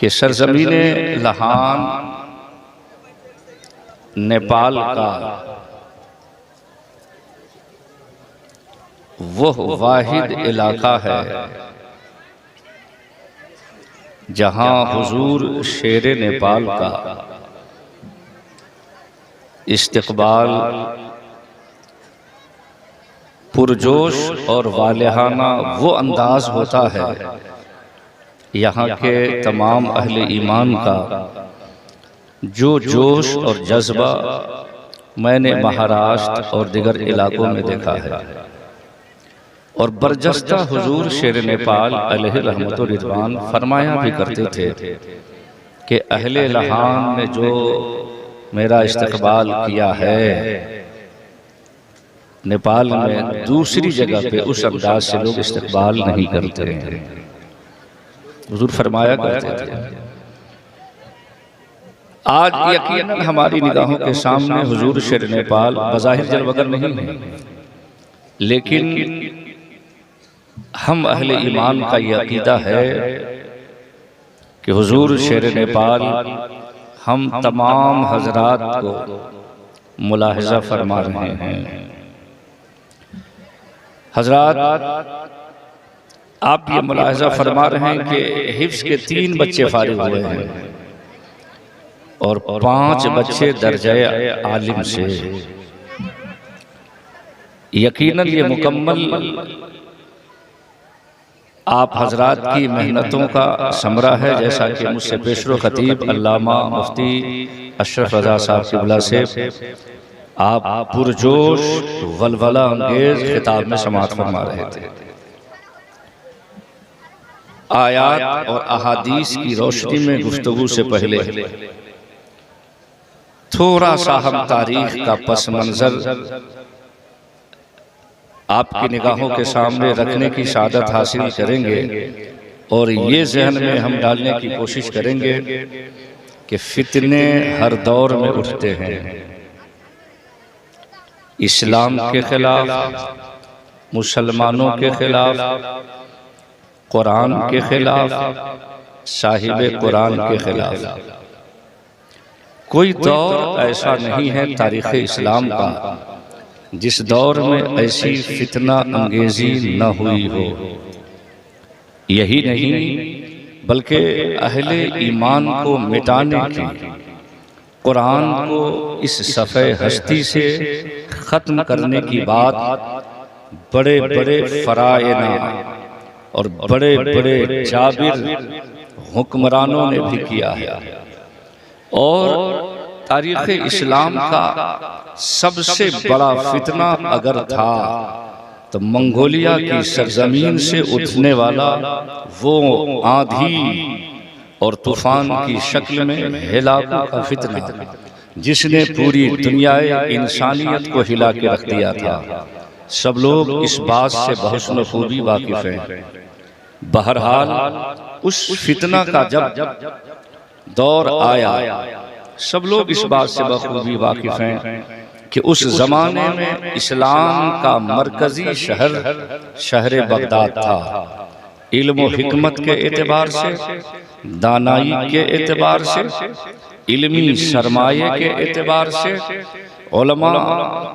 कि सरजमीने लहान नेपाल का वह वाहिद इलाका है जहां हुजूर शेर नेपाल का इस्तकबाल पुरजोश और वालिहाना वो अंदाज होता है यहाँ के तमाम अहले ईमान का जो जोश और जज्बा मैंने महाराष्ट्र और दिगर इलाकों में देखा है। और बरजस्ता हुजूर शेर नेपाल अलैहि रहमत व रिज़वान फरमाया भी करते थे कि अहले लहान ने जो मेरा इस्तकबाल किया है नेपाल में दूसरी जगह पे उस अंदाज से लोग इस्तकबाल नहीं करते हैं। हुजूर फरमाया करते थे। आज यकीनन हमारी निगाहों के सामने हुजूर शेर नेपाल बज़ाहिर जलवगर नहीं है, लेकिन हम अहले ईमान का ये अकीदा है कि हुजूर शेर नेपाल हम तमाम हजरात को मुलाहिजा फरमा रहे हैं। हजरात, आप ये मुलाहिजा फरमा रहे हैं कि हिफ्ज़ के 3 बच्चे फारिग हुए हैं और 5 बच्चे दर्जे आलिम से। यकीनन ये मुकम्मल आप हजरात की मेहनतों का समरा है, जैसा कि मुझसे पेशरो खतीब अल्लामा मुफ्ती अशरफ रज़ा साहब क़िबला से आप पुरजोश वलवला अंगेज खिताब में समाअत फरमा रहे थे। आयात और अहादीस की रोशनी में गुफ्तगू से पहले थोड़ा सा हम तारीख का पस मंजर आपकी निगाहों के सामने रखने की सादत हासिल करेंगे और ये जहन में हम डालने की कोशिश करेंगे कि फितने हर दौर में उठते हैं। इस्लाम के खिलाफ, मुसलमानों के खिलाफ, कुरान के खिलाफ, साहिब कुरान के खिलाफ। कोई दौर ऐसा नहीं है तारीख़ इस्लाम का जिस दौर में ऐसी फितना अंगेजी न हुई हो। यही नहीं बल्कि अहले ईमान को मिटाने की, कुरान को इस सफ़े हस्ती से ख़त्म करने की बात बड़े बड़े फरायना और बड़े बड़े जाबिर हुक्मरानों ने भी किया है। और तारीख़ इस्लाम का सबसे बड़ा फितना अगर था तो मंगोलिया की सरजमीन से उठने वाला वो आंधी और तूफान की शक्ल में हिलाकों का फितना, जिसने पूरी दुनिया इंसानियत को हिला के रख दिया था। सब लोग इस बात से बहुत खूबी वाकिफ हैं। बहरहाल उस फितना का जब दौर आया, सब लोग इस बात से बखूबी वाकिफ हैं कि उस जमाने में इस्लाम का मरकजी शहर बगदाद था। इल्म व हिकमत के एतबार से, दानाई के एतबार से, इल्मी सरमाये के एतबार से, उलमा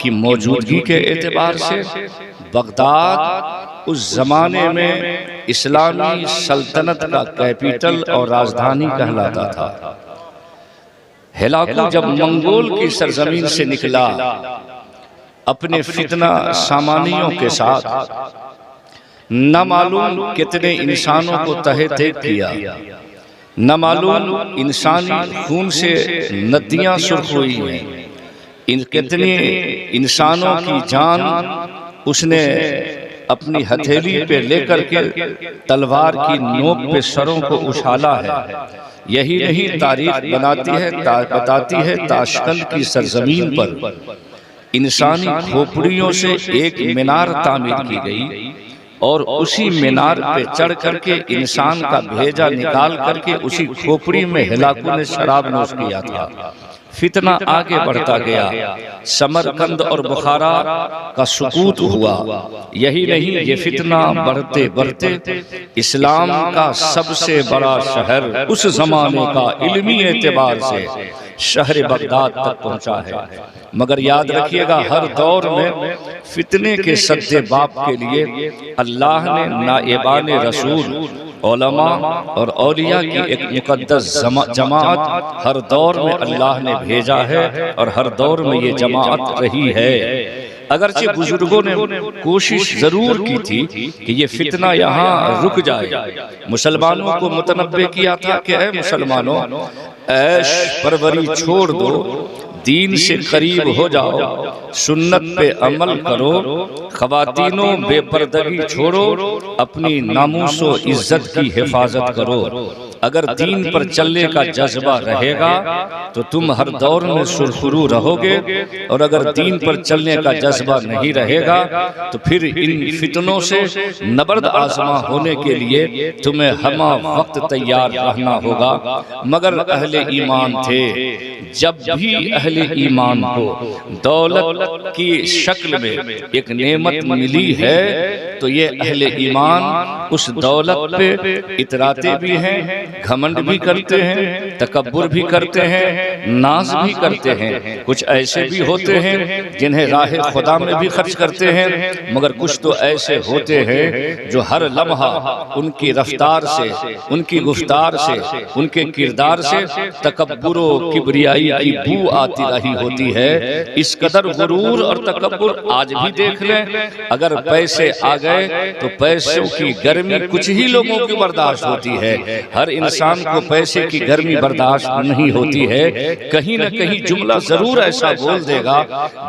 की मौजूदगी के एतबार से बगदाद उस जमाने में इस्लामी सल्तनत का कैपिटल और राजधानी कहलाता था। हिलाकू जब मंगोल की सरजमीन से निकला अपने फितना सामानियों के साथ, न मालूम कितने इंसानों को तहे तेग किया, न मालूम इंसानी खून से नदियां सुर्ख हुई हैं, कितने इंसानों की जान उसने अपनी हथेली पे लेकर के तलवार की नोक पे सरों को उछाला है। यही नहीं, तारीख बताती है ताशकंद की सरजमीन पर इंसानी खोपड़ियों से एक मीनार तामीर की गई और उसी मीनार पे चढ़ करके इंसान का भेजा निकाल करके उसी खोपड़ी में हिलाकू ने शराब नोश किया था। फितना आगे बढ़ता गया, समरकंद और बुखारा का सुकूत हुआ। यही नहीं, ये फितना बढ़ते बढ़ते इस्लाम का सबसे बड़ा शहर उस जमाने का इल्मी एतबार से शहर बगदाद तक पहुंचा है। मगर याद रखिएगा, हर दौर में फितने के सद्देबाब के लिए अल्लाह ने नाएबान रसूल, उलमा और औलिया की एक मुकद्दस जमात हर दौर में अल्लाह ने भेजा है और हर दौर में ये जमात रही है। अगरचे बुजुर्गों ने कोशिश जरूर की थी कि ये फितना यहाँ रुक जाए। मुसलमानों को मुतनब्बे किया था कि ऐ मुसलमानों, ऐश परवरी छोड़ दो, दीन से करीब हो जाओ, सुन्नत पे अमल करो, ख़वातीनों बेपर्दगी छोड़ो, अपनी नामूसो इज्जत की हिफाजत करो। अगर दीन पर चलने का जज्बा रहेगा तो तुम हर दौर में सुरखुरू रहोगे, और अगर दीन पर चलने का जज्बा नहीं रहेगा तो फिर इन फितनों से नबर्द आजमा होने के लिए तुम्हें हमा वक्त तैयार रहना होगा। मगर अहले ईमान थे, जब भी अहले ईमान को दौलत की शक्ल में एक नेमत मिली है तो ये अहले ईमान उस दौलत पे इतराते भी हैं, घमंड भी करते हैं, तकब्बुर भी करते हैं, नाज भी करते हैं। कुछ ऐसे भी होते हैं जिन्हें राह खुदा में भी खर्च करते हैं, मगर कुछ तो ऐसे होते हैं जो हर लम्हा उनकी रफ्तार से, उनकी गुफ्तार से, उनके किरदार से तकब्बुर और किबरियाई की बू आती रही होती है। इस कदर गुरूर और तकब्बुर आज भी देख लें, अगर पैसे आ गए तो पैसों की गर्मी कुछ ही लोगों की बर्दाश्त होती है। हर इंसान को पैसे की गर्मी बर्दाश्त नहीं होती है। कहीं न कहीं जुमला जरूर ऐसा बोल देगा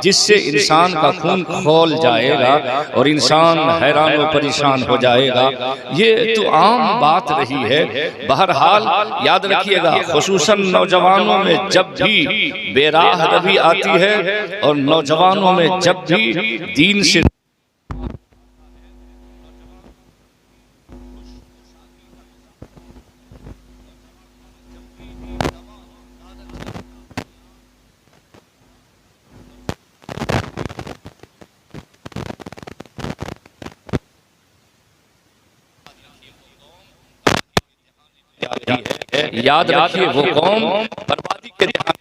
जिससे इंसान का खून खौल जाएगा और इंसान हैरान और परेशान हो जाएगा। ये तो आम बात रही है। बहरहाल याद रखिएगा, खुसूसन नौजवानों में जब भी बेराह रवि आती है और नौजवानों में जब भी दीन से याद रखिए, वो कौम बर्बादी के ध्यान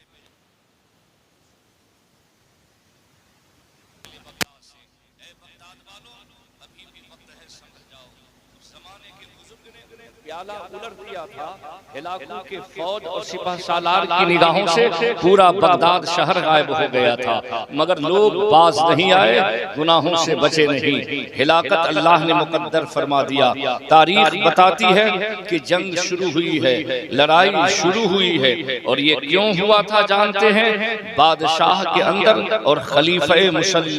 प्याला उलट दिया था। हिलाकू के फौज और सिपह सालार की निगाहों से पूरा बगदाद शहर गायब हो गया था, मगर लोग बाज नहीं आए, गुनाहों से बचे नहीं। हिलाकत अल्लाह ने मुकद्दर फरमा दिया। तारीख बताती है कि जंग शुरू हुई है, लड़ाई शुरू हुई है, और ये क्यों हुआ था जानते हैं? बादशाह के अंदर और खलीफे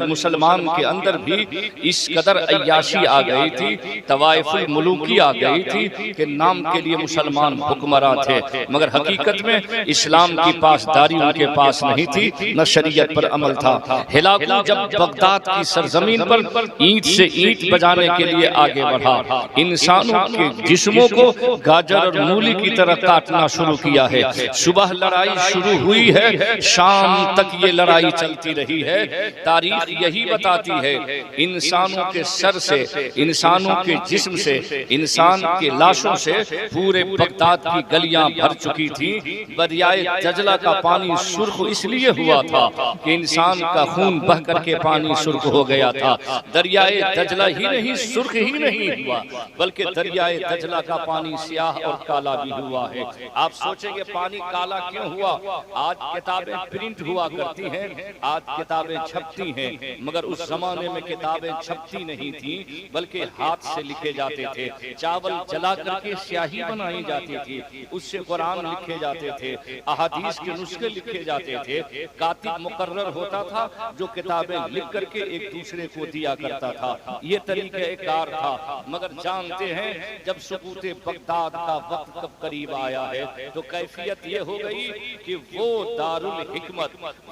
मुसलमान के अंदर भी इस कदर अय्याशी आ गई थी, तवाइफुल मुलूकी आ गई थी कि नाम के लिए मुसलमान हुक्मरान थे, मगर हकीकत में इस्लाम की पासदारी उनके पास नहीं थी, न शरीयत पर अमल था। हिलाकू जब बगदाद की सरजमीन पर ईंट से ईंट बजाने के लिए आगे बढ़ा, इंसानों के जिस्मों को गाजर और मूली की तरह काटना शुरू किया है। सुबह लड़ाई शुरू हुई है, शाम तक ये लड़ाई चलती रही है। तारीख यही बताती है, इंसानों के सर से, इंसानों के जिस्म से, इंसान के लाशों से पूरे बगदाद की गलियां भर चुकी थी। दरियाए दजला का पानी सुर्ख इसलिए हुआ था कि इंसान का खून बह करके पानी सुर्ख हो गया था। दरियाए दजला ही नहीं, सुर्ख ही नहीं हुआ, बल्कि दरियाए दजला का पानी स्याह और काला भी हुआ है। आप सोचेंगे पानी काला क्यों हुआ? आज किताबें प्रिंट हुआ करती हैं, आज किताबें छपती हैं, मगर उस जमाने में किताबें छपती नहीं थी, बल्कि हाथ से लिखे जाते थे। चावल जला करके स्याही बनाई जाती थी, उससे कुरान लिखे जाते थे, अहादीस के नुस्खे लिखे जाते थे। कातिब मुकर्रर होता था जो किताबें लिख करके एक दूसरे को दिया करता था। ये तरीक़ेकार था। मगर जानते हैं जब सुकूते बगदाद का वक्त कब करीब आया है तो कैफियत ये हो गई कि वो दारुल हिकमत,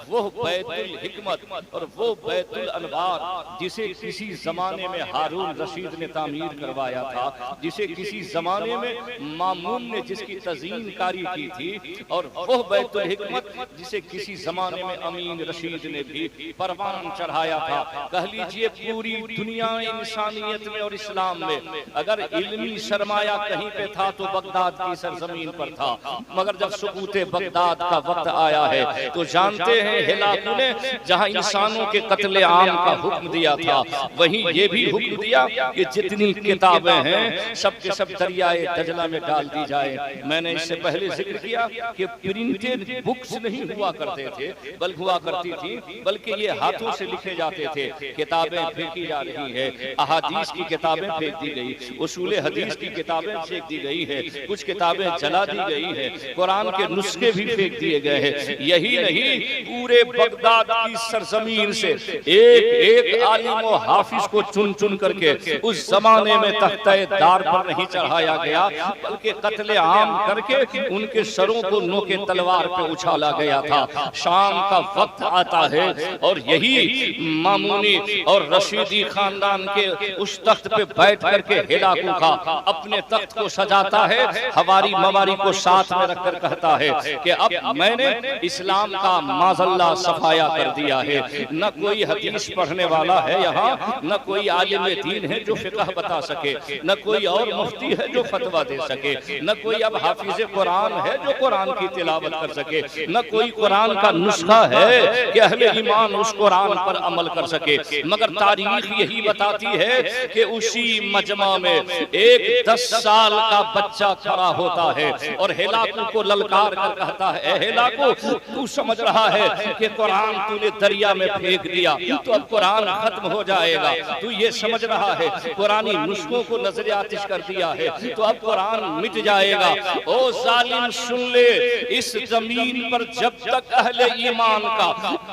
वो बैतुल हिकमत और वो बैतुल अनवार जिसे किसी जमाने में हारून रशीद ने तामीर करवाया था, जिसे किसी जमाने में मामून ने जिसकी तज़ीन कारी की थी, और वह बैतुल हिकमत जिसे किसी जमाने में अमीन रशीद ने भी परवान चढ़ाया था। कह लीजिए पूरी दुनिया इंसानियत में और इस्लाम में अगर इल्मी सरमाया कहीं पे था तो बगदाद की सरजमीन पर था। मगर जब सुकूते बगदाद का वक्त आया है तो जानते हैं हिलाकू ने जहां इंसानों के कत्ले आम का हुक्म दिया था, वहीं ये भी हुक्म दिया कि जितनी किताबें हैं सब के सब दरियाए दजला में डाल दी जाए। मैंने इससे पहले जिक्र किया कि प्रिंटेड बुक्स नहीं हुआ करते थे, बल्कि हुआ करती थी, बल्कि ये हाथों से लिखे जाते थे। किताबें फेंकी जा रही है, अहादीस की किताबें फेंक दी गई, उसूल हदीस की किताबें फेंक दी गई है, कुछ किताबें जला दी गई है, कुरान के नुस्खे भी फेंक दिए गए हैं। यही नहीं, पूरे बगदाद की सरजमीन से एक एक आलिम और हाफिज को चुन चुन करके उस जमाने में तख्ते दार पर नहीं चढ़ाया गया, बल्कि कत्ले आम करके उनके सरों को नोके तलवार पे उछाला गया था। शाम का वक्त आता है और यही मामूनी और रशीदी खानदान के उस तख्त पे बैठ करके हिलाकू का अपने तख्त को सजाता है, हवारी मवारी को साथ में रखकर कहता है कि अब मैंने इस्लाम का माज़ल्ला सफाया कर दिया है। न कोई हदीस पढ़ने वाला है यहाँ, न कोई आलिम दीन है जो फिक़ह बता सके, न कोई और मुफ्ती है जो फतवा दे सके, न कोई अब हाफिज कुरान है जो कुरान की तिलावत कर सके, न कोई कुरान का नुस्खा है कि अहले ईमान उस कुरान पर अमल कर सके। मगर तारीख यही बताती है कि उसी मजमा में एक 10 साल का बच्चा खड़ा होता है और हिलाकू को ललकार कर कहता है, हिलाकू तू समझ रहा है कि कुरान तूने दरिया में फेंक दिया तो अब कुरान खत्म हो जाएगा, तू ये समझ रहा है कुरानी नुस्खों को नजर आतिश कर दिया है तो अब कुरान मिट जाएगा। ओ जालिम सुन ले, इस जमीन पर जब तक अहले ईमान का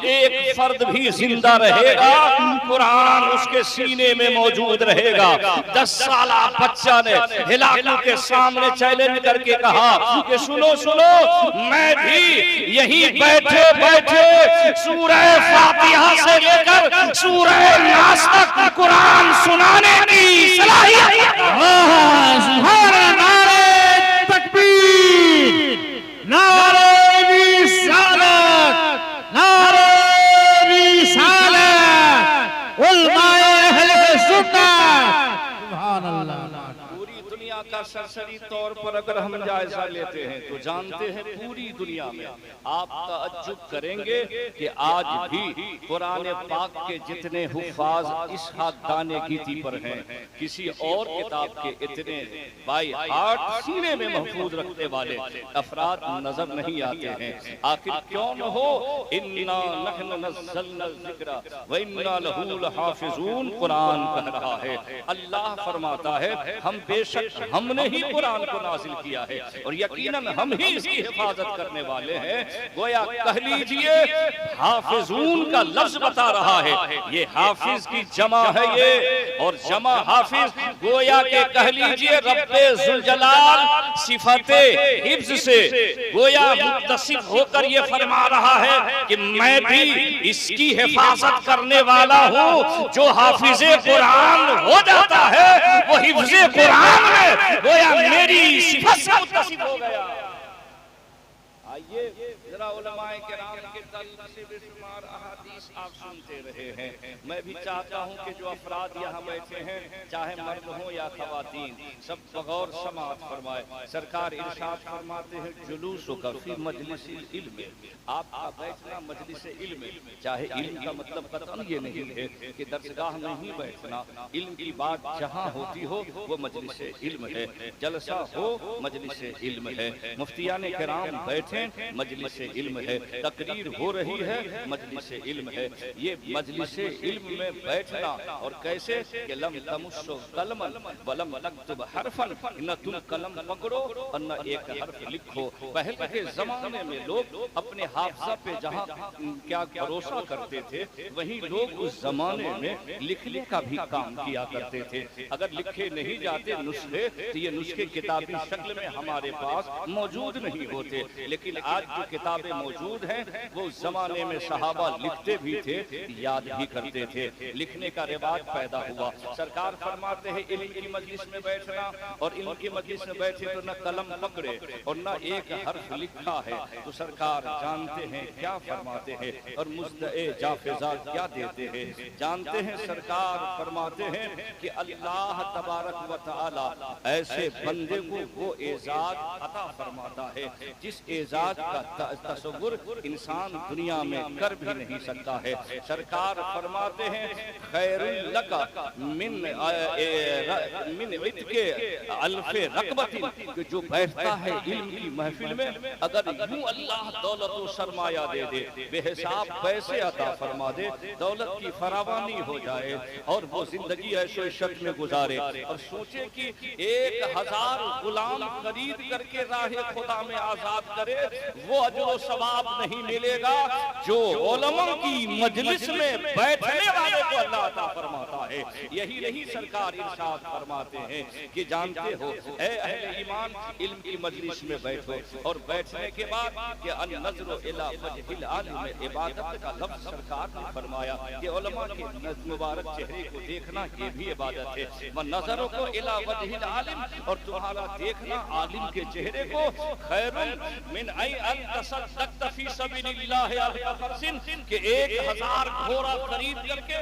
एक फर्द भी जिंदा रहेगा कुरान उसके सीने में मौजूद रहेगा। 10 साला बच्चा ने हिलाकू के सामने चैलेंज करके कहा कि सुनो सुनो, मैं भी यही बैठे बैठे सूरह फातिहा से लेकर सूरह नास तक कुरान सुनाने की सलाहियत। नारे तकबीर, नारे रिसालत, नारे रिसालत, उलमाए अहले सुन्नत। सुभान अल्लाह। पूरी दुनिया का सरसरी तौर पर अगर हम जायजा लेते हैं तो जानते हैं पूरी दुनिया में आप तअज्जुब करेंगे कि आज भी कुरान पाक के जितने हुफ़ाज इस दाने गीती पर हैं, किसी और किताब के इतने बाई हार्ट सीने में महफूज रखने वाले अफराद नजर नहीं आते हैं। आखिर क्यों न हो, इन्ना नहनु नज़्ज़लना ज़िक्रा व इन्ना लहू लहाफ़िज़ून कुरान कह रहा है। अल्लाह फरमाता है हम बेशक हमने ही कुरान को नाजिल किया है और यकीनन हम ही इसकी हिफाजत करने वाले हैं। गोया कह लीजिए हाफिजून का लफ्ज बता रहा है, ये हाफिज की जमा है ये, और जमा हाफिज गोया के कह लीजिए रब्बे ज़ुल जलाल सिफते हिफ्ज से गोया मुत्तसिफ होकर ये फरमा रहा है कि मैं भी इसकी हिफाजत करने वाला हूँ। जो हाफिजे कुरान हो जाता है वो हिफ्ज़े कुरान में गोया मेरी सिफत से मुत्तसिफ हो गया। आइए जरा उलमाए किराम के दल से बेशुमार अहादीस आप सुनते रहे हैं। मैं भी चाहता हूं कि जो अफराद यहाँ बैठे हैं, चाहे मर्द हो या खवातीन, सब बगौर समाअत फरमाए। सरकार इरशाद फरमाते हैं जुलूस का फी मजलिस इल्म, आपका बैठना मजलिस इल्म, चाहे इल्म का मतलब कतन ये नहीं है कि दरसगाह में ही बैठना, इल्म की बात जहाँ होती हो वो मजलिस इल्म है, जलसा हो मजलिस इल्म है, मुफ्तियाने किराम बैठे मजलिस इल्म है, तकरीर हो रही है मजलिस इल्म है। ये मजलिस इल्म में बैठना और कैसे कि लम तमुस्सु कलमन वलम तक्तुब हरफन, न तुम कलम पकड़ो और न एक हर्फ लिखो। पहले के जमाने में लोग अपने हाफजा पे जहाँ क्या भरोसा करते थे, वहीं लोग उस जमाने में लिखने का भी काम किया करते थे। अगर लिखे नहीं जाते नुस्खे तो ये नुस्खे किताबी शक्ल में हमारे पास मौजूद नहीं होते, लेकिन लेकिन आज जो किताबें मौजूद हैं वो उस जमाने में सहाबा लिखते भी थे, याद भी करते थे, लिखने का रिवाज पैदा हुआ। सरकार फरमाते हैं इल्म की मजलिस में बैठना, और इल्म की मजलिस में बैठे तो न कलम पकड़े और न एक हर्फ लिखा है, तो सरकार जानते हैं क्या फरमाते हैं और मुस्तए जाफिजा क्या देते हैं। जानते हैं सरकार फरमाते हैं कि अल्लाह तबारक व तआला ऐसे बंदे को वो एजाज अता फरमाता है जिस एजाज का तसव्वुर इंसान दुनिया में कर भी नहीं सकता है। सरकार फरमाते हैं खैरुल लका मिन इत्के अल्फे रकबतिन, कि जो बैठता है इल्म की महफिल में, अगर यूं अल्लाह दौलत और सरमाया दे दे, बेहिसाब पैसे अता फरमा दे, दौलत की फरावानी हो जाए और वो जिंदगी ऐशो इशरत में गुजारे और सोचे कि 1000 गुलाम खरीद करके राहे खुदा में आजाद करे, वो अजर व सवाब नहीं मिलेगा जो उलमा की मजलिस में बैठने वाले को अल्लाह अता फरमाता है। यही नहीं सरकार इरशाद फरमाते हैं कि जानते हो ऐ अहले ईमान, इल्म की मजलिस में बैठो और बैठने के बाद कि अन नज़रो इला वजहिल आलिम, इबादत का लफ्ज़ सरकार ने फरमाया कि उलमा के मुबारक चेहरे को देखना ये भी इबादत है। व नज़रो को इला वजहिल आलिम, और तुम्हारा देखना आलिम के चेहरे को, खैरुन मिन आई अन तसद्दक़ फी सबीलिल्लाह अल फरसिन, कि 1000 घोड़ा खरीद करके